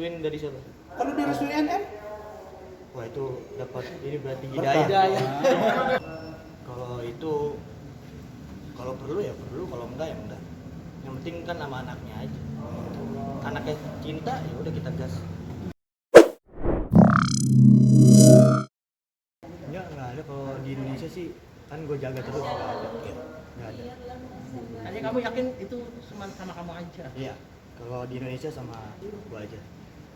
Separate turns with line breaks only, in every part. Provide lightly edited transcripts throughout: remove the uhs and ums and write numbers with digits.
Direstuin dari siapa?
Kalau direstuin NM?
Wah itu dapat ini berarti
Berkah.
hidayah. Kalau itu kalau perlu ya perlu, kalau enggak ya enggak. Yang penting kan sama anaknya aja. Anaknya cinta ya udah kita gas. Enggak ada kalau di Indonesia sih, kan gue jaga terus enggak ada. Enggak ada.
Hanya kamu yakin itu cuma sama kamu aja?
Iya, kalau di Indonesia sama gue aja.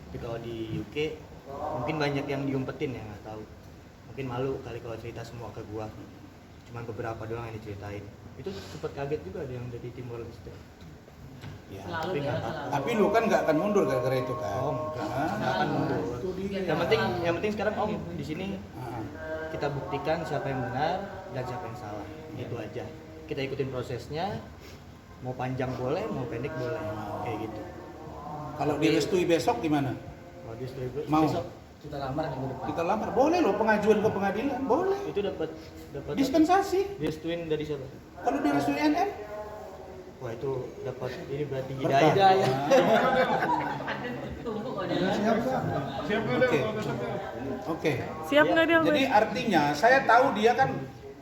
Tapi kalau di UK mungkin banyak yang diumpetin ya, nggak tahu. Mungkin malu kali kalau cerita semua ke gue. Cuman beberapa doang yang diceritain. Itu sempet kaget juga ada yang dari Timor Leste.
Ya.
Selalu
Tapi
ya,
nggak apa-apa.
selalu.
Tapi lu kan nggak akan mundur gara-gara itu kan?
Oh enggak,
Hah?
nggak akan mundur.
Itu dia.
Yang penting sekarang Om di sini
Ah.
kita buktikan siapa yang benar dan siapa yang salah. Itu aja. Kita ikutin prosesnya. Mau panjang boleh, mau pendek boleh, kayak gitu.
Kalau direstui besok gimana?
Kalau di setelah
Mau?
besok
Kita lamar minggu depan.
Kita lamar, boleh loh pengajuan ke pengadilan, boleh.
itu dapat
Dispensasi.
direstuin dari siapa?
Kalau direstui NM?
Wah itu dapat ini berarti
Berkah.
hidayah.
Tunggu kok ada.
Oke. Oke.
Siap nggak dia?
Jadi artinya saya tahu dia kan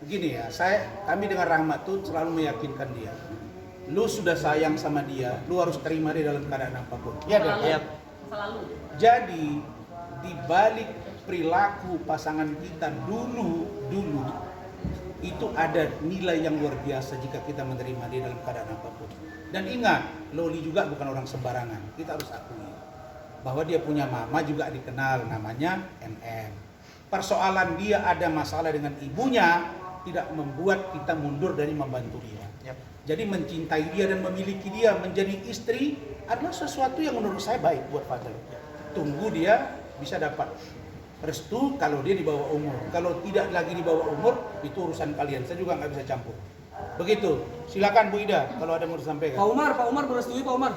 begini ya, kami dengan Rahmat tuh selalu meyakinkan dia. Lu sudah sayang sama dia, lu harus terima dia dalam keadaan apapun. Ya
Selalu.
Iya.
Selalu.
Jadi di balik perilaku pasangan kita dulu itu ada nilai yang luar biasa jika kita menerima dia dalam keadaan apapun. Dan ingat, Loli juga bukan orang sembarangan. Kita harus akui bahwa dia punya mama juga dikenal, namanya NM. Persoalan dia ada masalah dengan ibunya tidak membuat kita mundur dari membantu dia.
Yap.
Jadi mencintai dia dan memiliki dia menjadi istri adalah sesuatu yang menurut saya baik buat Fadel. Tunggu dia bisa dapat restu kalau dia di bawah umur. Kalau tidak lagi di bawah umur, itu urusan kalian. Saya juga nggak bisa campur. Begitu. Silakan Bu Ida kalau ada yang mau disampaikan.
Pak Umar merestui Pak Umar.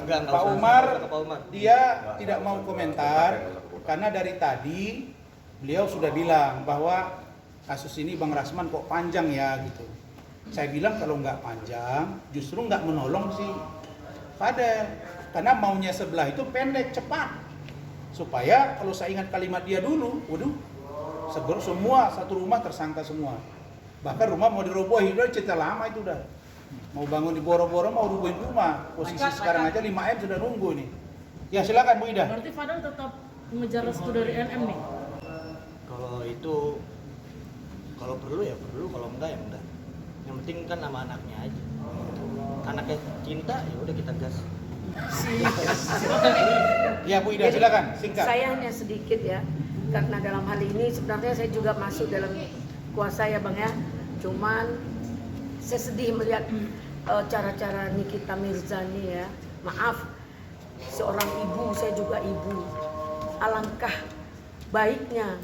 Enggak
Pak
usah.
Umar,
Ke Pak Umar.
dia tidak mau komentar karena dari tadi beliau sudah bilang bahwa kasus ini Bang Rasman kok panjang ya gitu. Saya bilang kalau nggak panjang, justru nggak menolong si Fadel. Karena maunya sebelah itu pendek, cepat. Supaya kalau saya ingat kalimat dia dulu, waduh, segera semua satu rumah tersangka semua. Bahkan rumah mau dirobohin, udah cerita lama itu udah. Mau bangun di boro-boro, mau rubuhin rumah. Posisi sekarang aja 5M sudah nunggu nih. Ya silakan Bu Ida.
Berarti Fadel tetap mengejar restu dari NM nih.
Kalau itu kalau perlu ya perlu, kalau enggak ya enggak. Yang penting kan sama anaknya aja. Anaknya cinta ya udah kita gas.
Ya Bu Ida silakan, singkat.
Saya hanya sedikit ya, karena dalam hal ini sebenarnya saya juga masuk dalam kuasa ya Bang ya. Cuman saya sedih melihat cara-cara Nikita Mirzani ya. Maaf, seorang ibu, saya juga ibu. Alangkah baiknya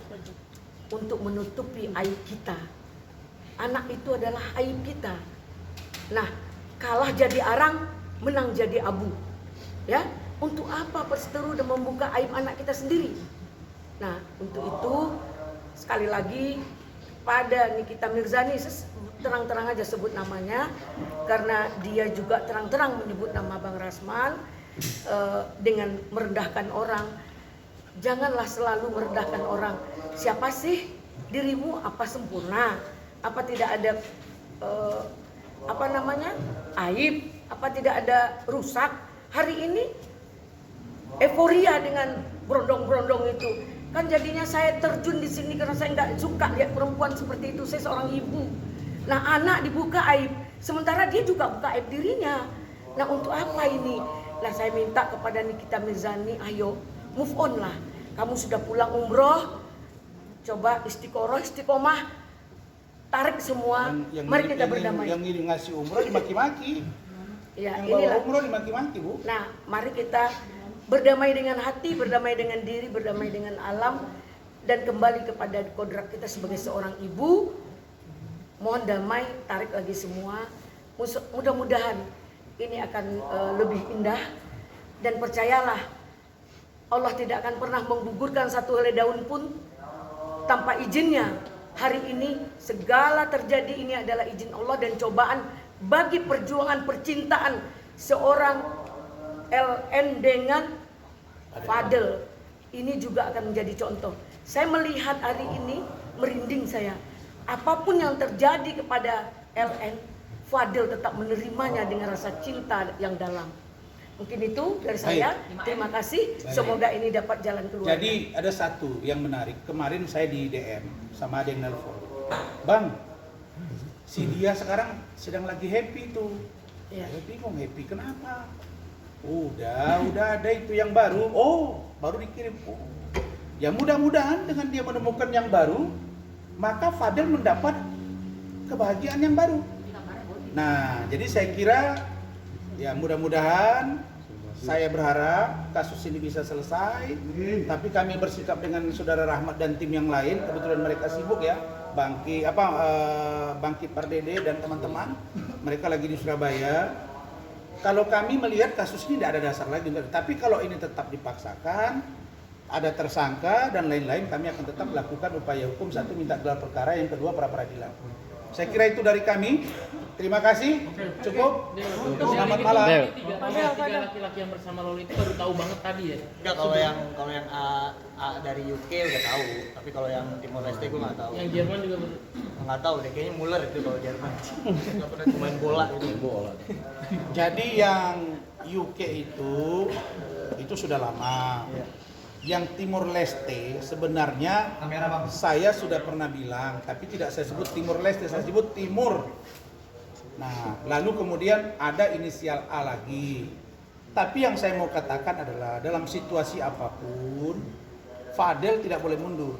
untuk menutupi aib kita. Anak itu adalah aib kita. Nah, kalah jadi arang, menang jadi abu. Ya, untuk apa perseteru dan membuka aib anak kita sendiri? Nah, untuk itu sekali lagi pada Nikita Mirzani terang-terang aja sebut namanya karena dia juga terang-terang menyebut nama Bang Rasman dengan merendahkan orang. Janganlah selalu merendahkan orang. Siapa sih dirimu? Apa sempurna? Apa tidak ada aib? Apa tidak ada rusak? Hari ini euforia dengan berondong-berondong itu. Kan jadinya saya terjun di sini karena saya nggak suka lihat perempuan seperti itu. Saya seorang ibu. Nah, anak dibuka aib, sementara dia juga buka aib dirinya. Nah, untuk apa ini? Nah, saya minta kepada Nikita Mirzani, ayo move on lah. Kamu sudah pulang umroh, coba istiqomah, tarik semua. Mari kita berdamai.
Yang ngasih umroh dimaki-maki.
Ya,
Yang bawa
inilah.
umroh dimaki-maki Bu.
Nah, mari kita berdamai dengan hati, berdamai dengan diri, berdamai dengan alam, dan kembali kepada kodrat kita sebagai seorang ibu. Mohon damai, tarik lagi semua. Mudah-mudahan ini akan lebih indah. Dan percayalah, Allah tidak akan pernah menggugurkan satu helai daun pun tanpa izinnya. Hari ini segala terjadi ini adalah izin Allah dan cobaan bagi perjuangan percintaan seorang LN dengan Fadel ini juga akan menjadi contoh. Saya melihat hari ini merinding saya. Apapun yang terjadi kepada LN, Fadel tetap menerimanya dengan rasa cinta yang dalam. Mungkin itu dari saya. Terima kasih. Semoga ini dapat jalan keluar.
Jadi ada satu yang menarik. Kemarin saya di DM sama ada yang nelfon. Bang, si dia sekarang sedang lagi happy tuh.
Ya.
Saya bingung happy kenapa? Udah ada itu yang baru. Oh, baru dikirim. Oh. Ya mudah-mudahan dengan dia menemukan yang baru, maka Fadel mendapat kebahagiaan yang baru. Nah, jadi saya kira ya mudah-mudahan, saya berharap kasus ini bisa selesai. Tapi kami bersikap dengan saudara Rahmat dan tim yang lain. Kebetulan mereka sibuk ya, Bangkit Pardede dan teman-teman. Mereka lagi di Surabaya. Kalau kami melihat kasus ini tidak ada dasar lagi. Tapi kalau ini tetap dipaksakan, ada tersangka dan lain-lain, kami akan tetap melakukan upaya hukum. Satu, minta gelar perkara, yang kedua pra peradilan. Saya kira itu dari kami. Terima kasih. Cukup. Selamat malam.
Tiga laki-laki yang bersama Loli itu baru tahu banget tadi ya.
Enggak, kalau yang A dari UK udah tahu, tapi kalau yang Timor Leste gue nggak tahu.
Yang Jerman juga
Nggak tahu deh, kayaknya Muller itu kalau Jerman. Nggak pernah main bola gitu.
Jadi yang UK itu sudah lama.
Iya.
Yang Timor Leste sebenarnya saya sudah pernah bilang, tapi tidak saya sebut Timor Leste, saya sebut Timur. Nah, lalu kemudian ada inisial A lagi. Tapi yang saya mau katakan adalah dalam situasi apapun, Fadel tidak boleh mundur.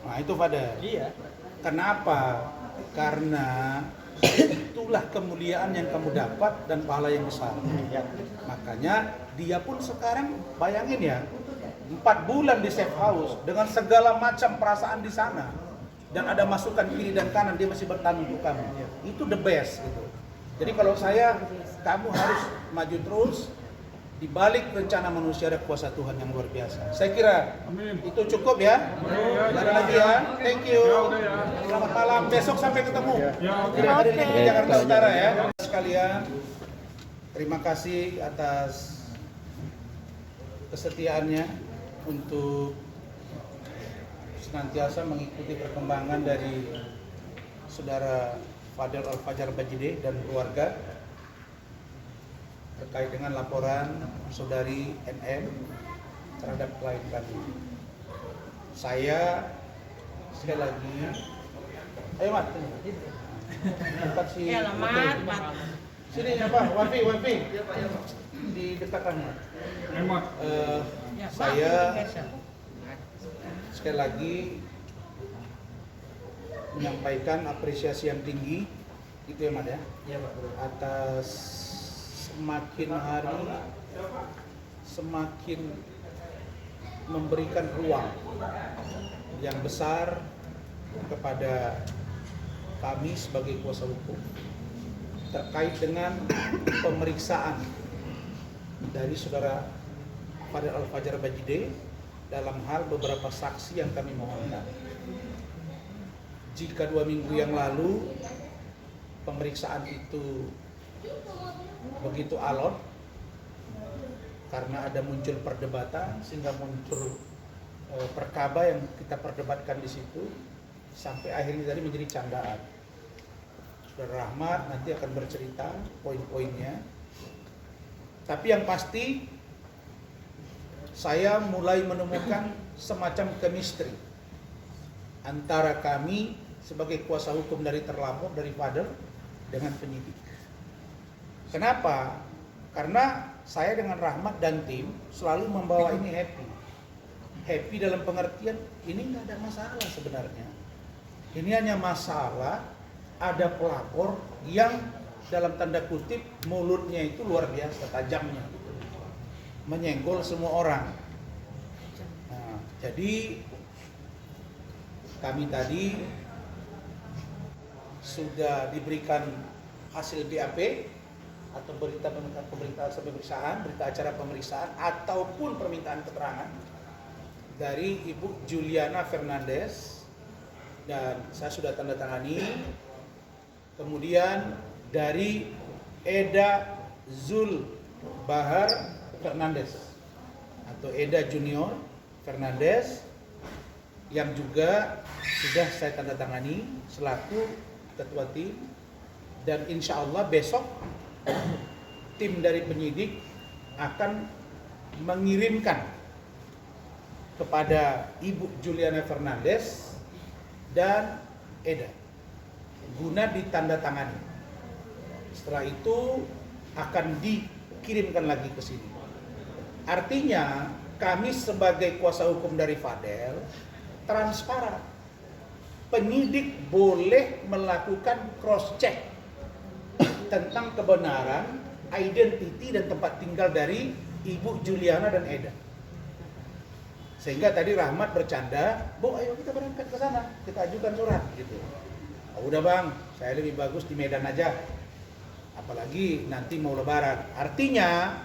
Nah, itu Fadel.
Iya.
Kenapa? Karena itulah kemuliaan yang kamu dapat dan pahala yang besar.
Iya.
Makanya dia pun sekarang bayangin ya, 4 bulan di safe house dengan segala macam perasaan di sana, dan ada masukan kiri dan kanan, dia masih bertahan untuk kamu. Itu the best gitu. Jadi kalau saya, kamu harus maju terus. Di balik rencana manusia ada kuasa Tuhan yang luar biasa. Saya kira itu cukup ya. Tidak ada lagi ya. Thank you. Selamat malam. Besok sampai ketemu. Tidak ada di Jakarta Utara ya. Sekalian, terima kasih atas kesetiaannya untuk senantiasa mengikuti perkembangan dari saudara Fadel Al-Fajar Bajide dan keluarga terkait dengan laporan saudari NM terhadap klien kami. Saya sekali lagi, ayo Mat, tempat si sini apa, Wafi di dekat Rahmat. Saya sekali lagi menyampaikan apresiasi yang tinggi, itu ya Mat ya, atas semakin hari semakin memberikan ruang yang besar kepada kami sebagai kuasa hukum terkait dengan pemeriksaan dari saudara Fadel Al-Fajar Bajide dalam hal beberapa saksi yang kami mohonkan. Jika 2 minggu yang lalu pemeriksaan itu begitu alot karena ada muncul perdebatan sehingga muncul perkaba yang kita perdebatkan di situ sampai akhirnya tadi menjadi candaan. Saudara Rahmat nanti akan bercerita poin-poinnya. Tapi yang pasti saya mulai menemukan semacam chemistry antara kami sebagai kuasa hukum dari terlapor, dari Fadel, dengan penyidik. Kenapa? Karena saya dengan Rahmat dan tim selalu membawa ini happy. Happy dalam pengertian ini nggak ada masalah sebenarnya. Ini hanya masalah ada pelapor yang dalam tanda kutip mulutnya itu luar biasa tajamnya, menyenggol semua orang. Nah, jadi kami tadi sudah diberikan hasil BAP atau berita pemeriksaan, berita acara pemeriksaan ataupun permintaan keterangan dari Ibu Juliana Fernandez dan saya sudah tanda tangani. Kemudian dari Eda Zul Bahar Fernandes atau Eda Junior Fernandes, yang juga sudah saya tanda tangani selaku ketua tim, dan insya Allah besok tim dari penyidik akan mengirimkan kepada Ibu Juliana Fernandes dan Eda guna ditandatangani. Setelah itu akan dikirimkan lagi ke sini. Artinya kami sebagai kuasa hukum dari Fadel transparan. Penyidik boleh melakukan cross check tentang kebenaran, identiti dan tempat tinggal dari Ibu Juliana dan Eda. Sehingga tadi Rahmat bercanda, "Bu, ayo kita berangkat ke sana, kita ajukan surat." Gitu. "Oh, udah bang, saya lebih bagus di Medan aja. Apalagi nanti mau lebaran." Artinya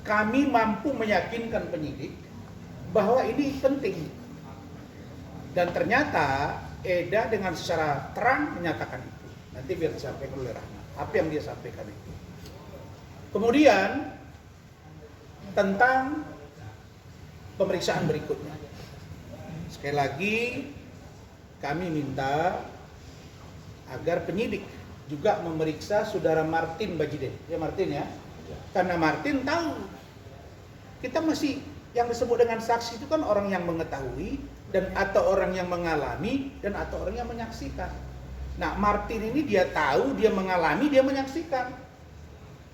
kami mampu meyakinkan penyidik bahwa ini penting. Dan ternyata Eda dengan secara terang menyatakan itu. Nanti biar disampaikan oleh Rahmat apa yang dia sampaikan itu. Kemudian tentang pemeriksaan berikutnya. Sekali lagi kami minta agar penyidik juga memeriksa saudara Martin Bajiden. Ya Martin ya. Karena Martin tahu. Kita masih yang disebut dengan saksi itu kan orang yang mengetahui dan atau orang yang mengalami dan atau orang yang menyaksikan. Nah, Martin ini dia tahu, dia mengalami, dia menyaksikan.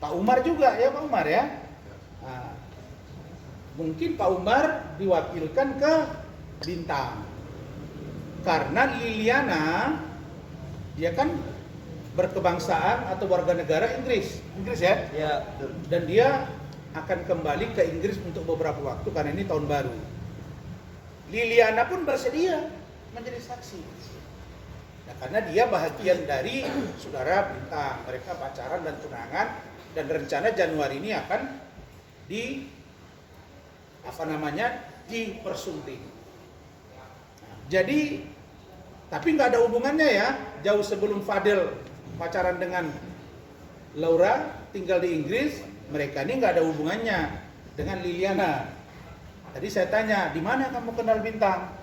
Pak Umar juga ya, Pak Umar ya. Nah, mungkin Pak Umar diwakilkan ke Bintang. Karena Liliana dia kan berkebangsaan atau warga negara Inggris ya?
Ya, betul.
Dan dia akan kembali ke Inggris untuk beberapa waktu karena ini tahun baru. Liliana pun bersedia menjadi saksi. Nah, karena dia bahagian dari saudara Bintang, mereka pacaran dan tunangan, dan rencana Januari ini akan dipersunting. Nah, jadi tapi nggak ada hubungannya ya, jauh sebelum Fadel pacaran dengan Laura, tinggal di Inggris, mereka ini nggak ada hubungannya dengan Liliana. Tadi saya tanya, di mana kamu kenal Bintang?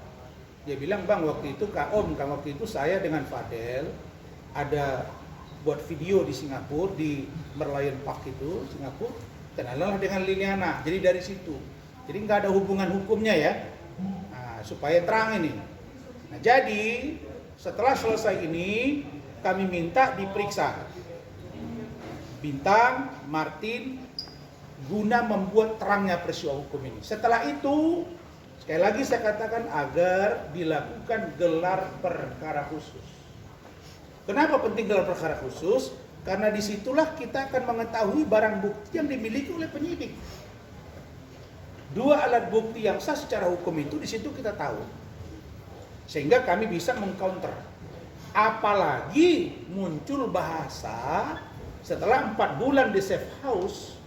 Dia bilang, "Bang, waktu itu waktu itu saya dengan Fadel ada buat video di Singapura, di Merlion Park itu, Singapura, kenalanlah dengan Liliana." Jadi dari situ. Jadi nggak ada hubungan hukumnya ya. Nah, supaya terang ini. Nah, jadi setelah selesai ini kami minta diperiksa Bintang, Martin, guna membuat terangnya peristiwa hukum ini. Setelah itu, sekali lagi saya katakan agar dilakukan gelar perkara khusus. Kenapa penting gelar perkara khusus? Karena disitulah kita akan mengetahui barang bukti yang dimiliki oleh penyidik. Dua alat bukti yang sah secara hukum itu di situ kita tahu. Sehingga kami bisa mengcounter. Apalagi muncul bahasa setelah 4 bulan di safe house,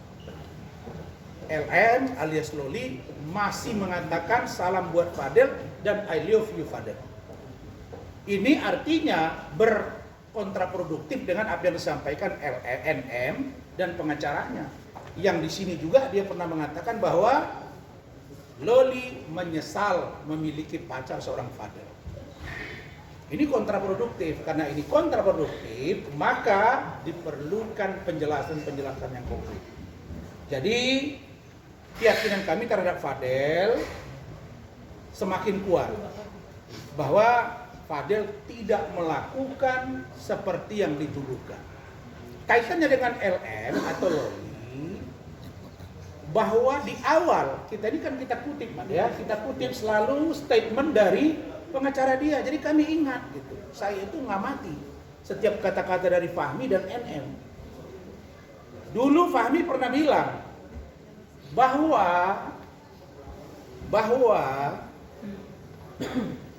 LN alias Loli masih mengatakan salam buat Fadel dan I love you Fadel. Ini artinya berkontraproduktif dengan apa yang disampaikan LNM dan pengacaranya. Yang di sini juga dia pernah mengatakan bahwa Loli menyesal memiliki pacar seorang Fadel. Ini kontraproduktif. Karena ini kontraproduktif, maka diperlukan penjelasan-penjelasan yang konkret. Jadi keyakinan kami terhadap Fadel semakin kuat bahwa Fadel tidak melakukan seperti yang dituduhkan. Kaitannya dengan LN atau Loli, bahwa di awal kita ini kan kita kutip, ya, kita kutip selalu statement dari pengacara dia. Jadi kami ingat gitu. Saya itu ngamati setiap kata-kata dari Fahmi dan NM. Dulu Fahmi pernah bilang bahwa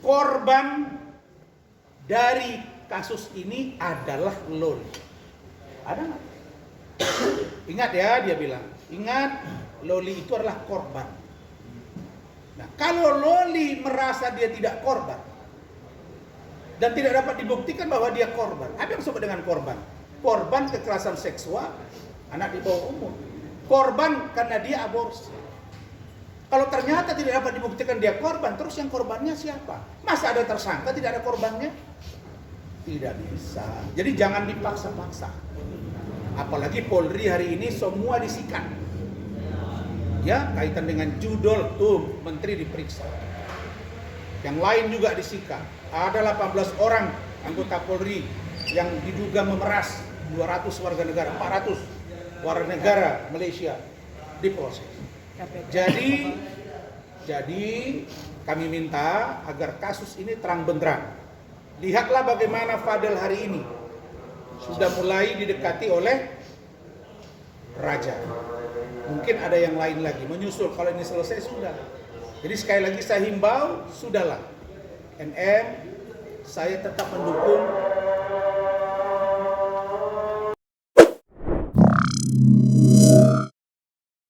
korban dari kasus ini adalah Loli. Ada nggak? Ingat ya, dia bilang. Ingat, Loli itu adalah korban. Nah, kalau Loli merasa dia tidak korban dan tidak dapat dibuktikan bahwa dia korban, apa yang disebut dengan korban? Korban kekerasan seksual anak di bawah umur. korban karena dia aborsi. Kalau ternyata tidak dapat dibuktikan dia korban, terus yang korbannya siapa? Masa ada tersangka tidak ada korbannya? Tidak bisa. Jadi jangan dipaksa-paksa. Apalagi Polri hari ini semua disikat. Ya, kaitan dengan judul tuh menteri diperiksa. Yang lain juga disikat. Ada 18 orang anggota Polri yang diduga memeras 200 warga negara, 400 warga negara Malaysia diproses. Jadi kami minta agar kasus ini terang benderang. Lihatlah bagaimana Fadel hari ini sudah mulai didekati oleh raja. Mungkin ada yang lain lagi menyusul, kalau ini selesai sudah. Jadi sekali lagi saya himbau, sudahlah. NM, saya tetap mendukung